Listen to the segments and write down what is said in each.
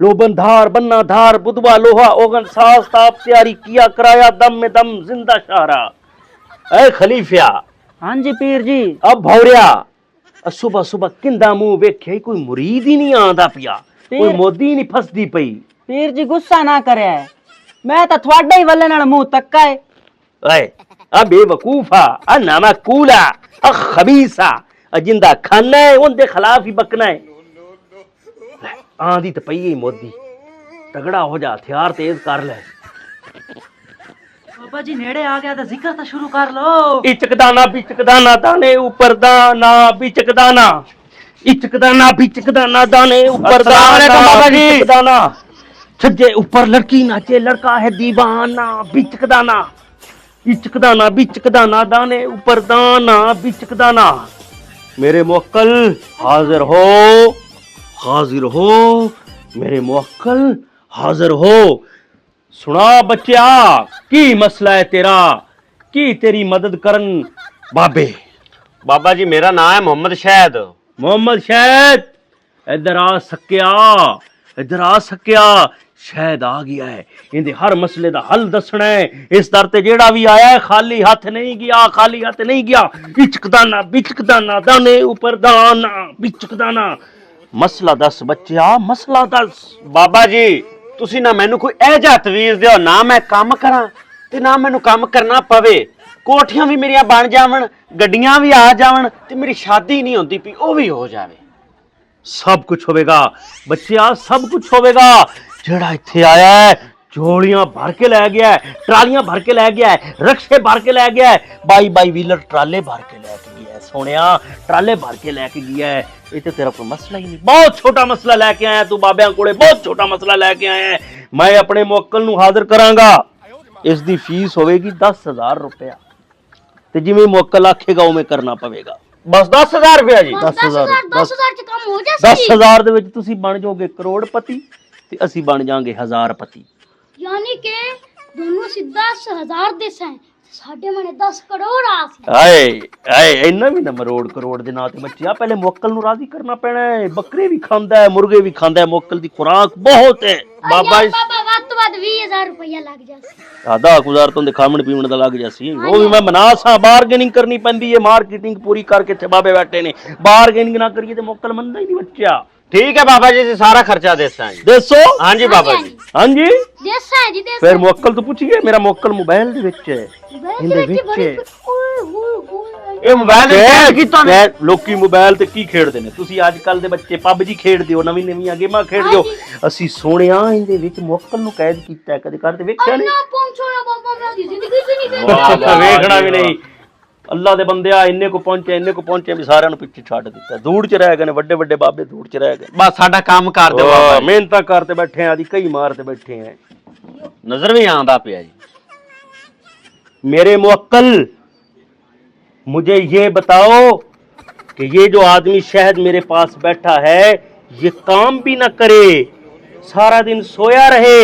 Low bun धार बन्ना धार बुधवा लोहा ओगन सास ताप तैयारी किया कराया दम में दम जिंदा शाहरा। ऐ खलीफिया। हाँ जी पीर जी। अब भौरिया सुबह सुबह किंदा मुंह वेखे कोई मुरीद ही नहीं आंदा पिया, कोई मोदी नहीं फसदी पई। पीर जी गुस्सा ना करे, मैं तो थोड़ा ही वल्ले नाल मुंह तक्का है। ऐ आ बेवकूफा, आ नामकूला, आ खबीसा, आ जिंदा खाना है उनके खिलाफ ही बकना है। आंधी तो पई ही मोदी, तगड़ा हो जा, हथियार तेज कर ले। बाबा जी नेड़े आ गया तो जिक्र तो शुरू कर लो। इचक दाना दाने ऊपर दाना बिचक दाना, इचक दाना दाने ऊपर दाना बाबा जी दाना। छज्जे ऊपर लड़की नाचे लड़का है दीवाना बिचक दाना, इचक दाना दाने ऊपर दाना बिचक दाना। मेरे मुवक्कल हाजिर हो, मेरे मुवक्कल हाजिर हो। सुना बच्चा, की मसला है तेरा, की तेरी मदद करन बाबे। बाबा जी मेरा नाम है मोहम्मद शहद। मोहम्मद शहद, इधर आ सकिया, शहद आ गया है, इंदे हर मसले दा हल दसना है। इस दर ते जेड़ा भी आया है खाली हाथ नहीं गया। इचक दाना दाने ऊपर दाना बिचक दाना। मसला दस बच्चा, मसला दस। बाबा जी तुसी ना मैनू कोई ऐ जा तवीज दियो, ना मैं काम करा ते ना मैनू काम करना पवे। कोठियां भी मेरिया बन जावन, गड्डियां भी आ जावन ते मेरी शादी नहीं होती पी ओ भी हो जावे। सब कुछ होवेगा बच्चा, सब कुछ होवेगा। जेड़ा इत्थे आया है झोलियां भर के लै गया है, ट्रालियां भर के लै गया है, रक्शे भर के लै गया है, बाई व्हीलर ट्राले भर के लैके गया है। सोनिया ट्राले भर के लैके गया है। ये तो तेरा कोई मसला ही नहीं, बहुत छोटा मसला लैके आया तू बाबियां कोले, बहुत छोटा मसला लैके आया है। मैं अपने मुवक्कल नूं हाजिर करांगा, इस दी फीस होवेगी 10,000 रुपया, ते जिवें मुवक्कल आखेगा उवें करना पवेगा। बस 10,000 रुपया जी? 10,000 ਦੇ ਵਿੱਚ ਤੁਸੀਂ ਬਣ ਜਾਓਗੇ ਕਰੋੜਪਤੀ ਤੇ ਅਸੀਂ ਬਣ ਜਾਾਂਗੇ ਹਜ਼ਾਰਪਤੀ। यानी के दोनों सीधा 10,000 देस हैं, साढ़े मने 10 करोड़ आस। ਆਏ ਇੰਨਾ ਵੀ ਨਾ ਕਰੋੜ ਦੇ ਨਾਂ ਤੇ ਬੱਚਿਆ, ਪਹਿਲੇ ਮੁਵੱਕਲ ਨੂੰ ਰਾਜ਼ੀ ਕਰਨਾ ਪੈਣਾ ਹੈ। ਬੱਕਰੇ ਵੀ ਖਾਂਦਾ ਹੈ, ਮੁਰਗੇ ਵੀ ਖਾਂਦਾ ਹੈ, ਮੁਵੱਕਲ ਦੀ ਖੁਰਾਕ ਬਹੁਤ ਹੈ। बाबा ਵੱਧ ਤੋਂ ਵੱਧ 20,000 रुपया लग जासी। ਆਧਾ ਗੁਜ਼ਾਰ ਤੋਂ ਦੇ ਖਾਮਣ ਪੀਵਣ ਦਾ ਲੱਗ ਜਾਸੀ। ਉਹ ਵੀ ਮੈਂ ਮਨਾਸਾ ਬਾਰਗੇਨਿੰਗ ਕਰਨੀ ਪੈਂਦੀ ਹੈ, ਮਾਰਕੀਟਿੰਗ ਪੂਰੀ ਕਰਕੇ ਤੇ ਬਾਬੇ ਬੈਠੇ ਨੇ। ਬਾਰਗੇਨਿੰਗ ਨਾ ਕਰੀਏ ਤੇ ਮੁਵੱਕਲ ਮੰਨਦਾ ਹੀ ਨਹੀਂ ਬੱਚਾ। ठीक है बाबा जी सारा खर्चा देसा है। दसो। हाँ जी बाबा जी। हाँ जी देसा है जी, देसा। फिर मुवक्कल तो पूछिए, मेरा मुवक्कल मोबाइल दे विच है। ਇਹ ਮੋਬਾਈਲ ਲੋਕੀ ਮੋਬਾਈਲ ਤੇ ਕੀ ਖੇਡਦੇ ਨੇ? ਤੁਸੀਂ ਅੱਜ ਕੱਲ ਦੇ ਬੱਚੇ ਪਬਜੀ ਖੇਡਦੇ ਹੋ, ਨਵੀਆਂ ਗੇਮਾਂ ਖੇਡਦੇ ਹੋ। ਅਸੀਂ ਸੋਹਣਿਆ ਇਹਦੇ ਵਿੱਚ ਮੁਵੱਕਲ ਨੂੰ ਕੈਦ ਕੀਤਾ, ਕਦੇ ਕਰਦੇ ਵੇਖਿਆ ਨਹੀਂ? ਵੇਖਣਾ ਵੀ ਨਹੀਂ। ਅੱਲਾ ਦੇ ਬੰਦਿਆ ਇੰਨੇ ਕੋ ਪਹੁੰਚੇ ਵੀ ਸਾਰਿਆਂ ਨੂੰ ਪਿੱਛੇ ਛੱਡ ਦਿੱਤਾ। ਧੂੜ ਚ ਰਹਿ ਗਏ ਨੇ ਵੱਡੇ ਬਾਬੇ, ਧੂੜ ਚ ਰਹਿ ਗਏ। ਬਸ ਸਾਡਾ ਕੰਮ ਕਰ ਦਿਓ ਬਾਬਾ। ਮਿਹਨਤਾਂ ਕਰਤੇ ਬੈਠੇ ਆ, ਦੀ ਕਈ ਮਾਰਤੇ ਬੈਠੇ ਆ। ਨਜ਼ਰ ਵੀ ਆਂਦਾ ਪਿਆ ਜੀ। मेरे मुवक्कल मुझे ये बताओ कि ये जो आदमी शहद मेरे पास बैठा है ये काम भी ना करे, सारा दिन सोया रहे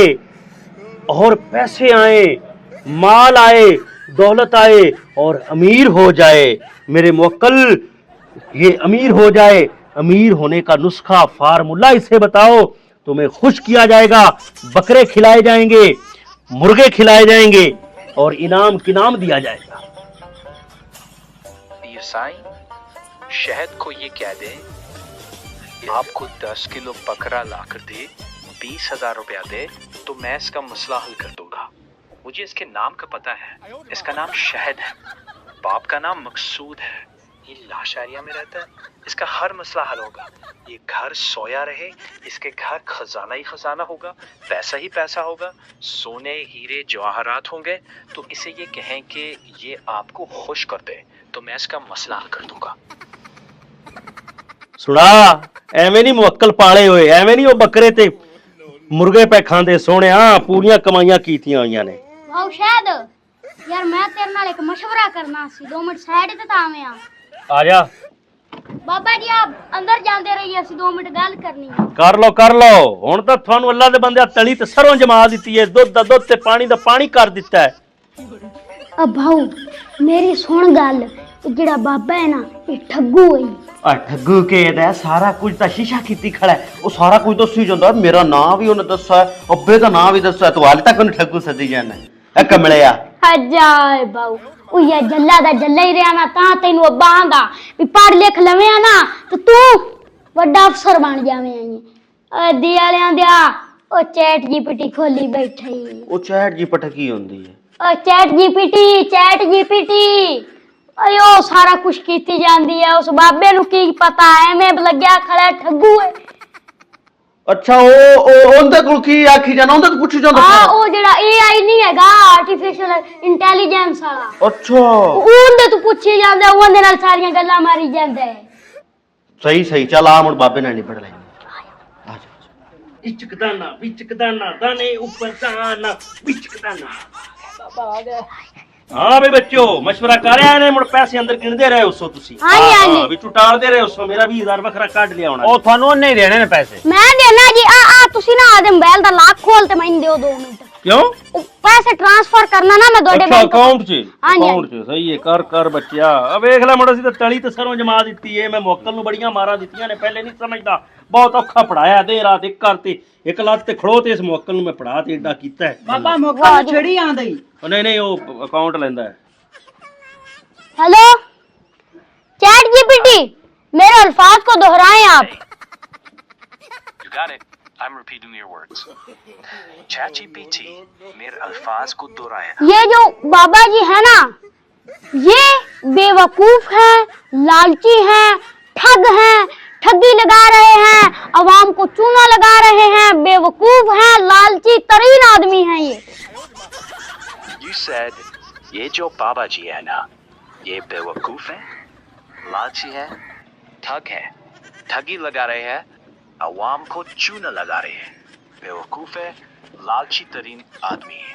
और पैसे आए, माल आए, दौलत आए और अमीर हो जाए। मेरे मुवक्कल ये अमीर हो जाए, अमीर होने का नुस्खा फार्मूला इसे बताओ। तुम्हें खुश किया जाएगा, बकरे खिलाए जाएंगे, मुर्गे खिलाए जाएंगे और इनाम किनाम दिया जाएगा। पीर साईं, शहद को ये कह दे आपको 10 किलो बकरा लाकर दे, 20,000 रुपया दे तो मैं इसका मसला हल कर दूंगा। मुझे इसके नाम का पता है, इसका नाम शहद है, बाप का नाम मकसूद है, ये लाशारिया में रहता है, इसका हर मसला हल होगा। ये घर सोया रहे, इसके घर खजाना ही खजाना होगा, पैसा ही पैसा होगा, सोने हीरे जवाहरात होंगे। तो इसे ये कहें कि ये आपको खुश कर दे तो मैं इसका मसला हल कर दूंगा। सुना, एवें नहीं मुवक्कल पाले होए, एवें नहीं वो बकरे ते मुर्गे पे खांदे। सोने पूरियां कमाइयां कीतियां होइयां ने। वाओ शायद यार मैं तेरे नाल एक मशवरा करना सी, 2 मिनट साइड ते तावें आ जा। बाबा जी आप अंदर जांदे रहिए, ਅਸੀਂ 2 ਮਿੰਟ ਗੱਲ ਕਰਨੀ ਹੈ। कर लो ਹੁਣ ਤਾਂ ਤੁਹਾਨੂੰ ਅੱਲਾ ਦੇ ਬੰਦਿਆਂ ਤਲੀ ਤੇ ਸਰੋਂ ਜਮਾ ਦਿੱਤੀ ਹੈ, ਦੁੱਧ ਦਾ ਦੁੱਧ ਤੇ ਪਾਣੀ ਦਾ ਪਾਣੀ ਕਰ ਦਿੱਤਾ ਹੈ। अब भाऊ मेरी सुन गल, जेड़ा बाबा है ना ये ठग्गू है। ਆ ਠੱਗੂ ਕੇ ਦਾ ਸਾਰਾ ਕੁਝ ਤਾਂ ਸ਼ੀਸ਼ਾ ਕੀਤੀ ਖੜਾ ਹੈ। ਉਹ ਸਾਰਾ ਕੁਝ ਦੱਸੀ ਜਾਂਦਾ, ਮੇਰਾ ਨਾਂ ਵੀ ਉਹਨੇ ਦੱਸਿਆ, ਅੱਬੇ ਦਾ ਨਾਂ ਵੀ ਦੱਸਿਆ, ਤੂੰ ਹਾਲੇ ਤੱਕ ਉਹਨੂੰ ਠੱਗੂ ਸੱਦੀ ਜਾਂਦਾ ਇਹ ਕਮਲਿਆ। ਹਜਾਏ ਬਾਊ ਉਹ ਇਹ ਜੱਲਾ ਦਾ ਜੱਲਾ ਹੀ ਰਿਹਾ ਨਾ, ਤਾਂ ਤੈਨੂੰ ਅੱਬਾ ਆਂਦਾ ਵੀ ਪੜ੍ਹ ਲਿਖ ਲਵੇਂ ਆ ਨਾ ਤੇ ਤੂੰ ਵੱਡਾ ਅਫਸਰ ਬਣ ਜਾਵੇਂ ਆਈ ਦੀ ਵਾਲਿਆਂ ਦਿਆ। ਉਹ ਚੈਟ ਜੀਪੀਟੀ ਖੋਲੀ ਬੈਠੀ। ਉਹ ਚੈਟ ਜੀਪੀਟੀ ਕੀ ਹੁੰਦੀ ਹੈ? ਉਹ ਚੈਟ ਜੀਪੀਟੀ ਉਹ ਸਾਰਾ ਕੁਝ ਕੀਤੀ ਜਾਂਦੀ ਹੈ। ਉਸ ਬਾਬੇ ਨੂੰ ਕੀ ਪਤਾ, ਐਵੇਂ ਲੱਗਿਆ ਖੜਾ ਠੱਗੂ ਹੈ। ਅੱਛਾ ਉਹ ਉਹਦੇ ਕੋਲ ਕੀ ਆਖੀ ਜਾਣਾ, ਉਹਦੇ ਤੋਂ ਪੁੱਛੀ ਜਾਂਦਾ? ਹਾਂ ਉਹ ਜਿਹੜਾ AI ਨਹੀਂ ਹੈਗਾ, ਆਰਟੀਫੀਸ਼ੀਅਲ ਇੰਟੈਲੀਜੈਂਸ ਵਾਲਾ। ਅੱਛਾ ਉਹਦੇ ਤੋਂ ਪੁੱਛੀ ਜਾਂਦਾ, ਉਹਦੇ ਨਾਲ ਸਾਰੀਆਂ ਗੱਲਾਂ ਮਾਰੀ ਜਾਂਦਾ ਹੈ। ਸਹੀ ਚੱਲ ਆ ਮੁੜ ਬਾਬੇ ਨਾਲ ਨਿਬੜ ਲੈ। इचक दाना दाने ऊपर दाना बिचक दाना। हाँ भाई बच्चों मशवरा कर रहे ने मुड़ पैसे अंदर गिनदे रहे उसो तुसी। हाँ जी, हाँ जी। बिचू टालदे रहे उसो, मेरा 20000 बखरा काट लिया होना। ਉਹ ਤੁਹਾਨੂੰ ਉਹਨੇ ਹੀ ਦੇਣੇ ਨੇ ਪੈਸੇ। मैं देना जी आ तुसी ना आदे मोबाइल दा लॉक खोल ते मैंने दियो 2 मिनट। क्यों? पैसे ट्रांसफर करना ना मैं ਤੁਹਾਡੇ अच्छा बैंक अकाउंट च? हाँ जी, अकाउंट च सही है, कर बच्चिया। अब देख ले मुड़ असी तो तली ते सरों जमा दित्ती है। मैं मुअक्कल नु बड़ियां मारा दित्तियां ने, पहले नहीं समझदा, बहुत औखा पढ़ाया दे रात एक करते एक लात ते खड़ो ते इस मुअक्कल नु मैं पढ़ा ते एडा कीता है। ਬਾਬਾ ਮੌਕਾ ਛੜੀ ਆਂਦਾ ਹੀ। नहीं वो अकाउंट लेंदा है। हेलो चैट जीपीटी मेरे अल्फाज को दोहराएं आप। You got it. I'm repeating your words. ChatGPT मेरे अल्फाज को दोहराया। ये जो बाबा जी है ना, ये बेवकूफ है, लालची है, ठग है, ठगी लगा रहे हैं, अवाम को चूना लगा रहे हैं, बेवकूफ है, लालची तरीन आदमी है ये। You said ये जो बाबा जी है ना, ये बेवकूफ है, लालची है, ठग है, ठगी लगा रहे हैं, अवाम को चूना लगा रहे हैं, बेवकूफ है, लालची तरीन आदमी है।